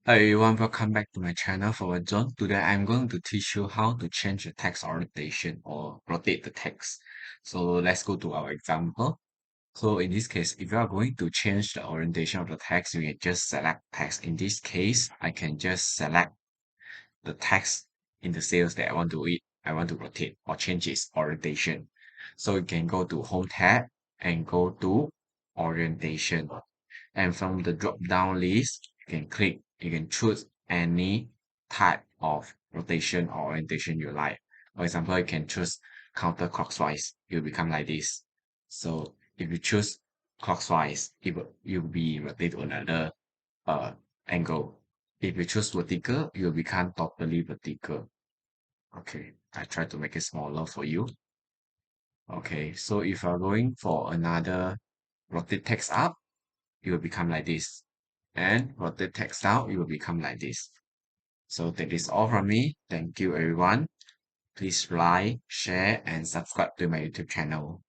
Hi everyone, welcome back to my channel for John. Today I'm going to teach you how to change the text orientation or rotate the text. So let's go to our example. So in this case, if you are going to change the orientation of the text, you can just select text. In this case, I can just select the text in the cells that I want to rotate or change its orientation. So you can go to Home tab and go to Orientation. And from the drop down list, you can choose any type of rotation or orientation you like. For example, you can choose counterclockwise, it will become like this. So if you choose clockwise, you will be rotated to another uh angle. If you choose vertical, it will become totally vertical. Okay, I try to make it smaller for you. Okay, so if you are going for another rotate text up, it will become like this. And rotate text down, it will become like this. So that is all from me. Thank you everyone. Please like, share, and subscribe to my YouTube channel.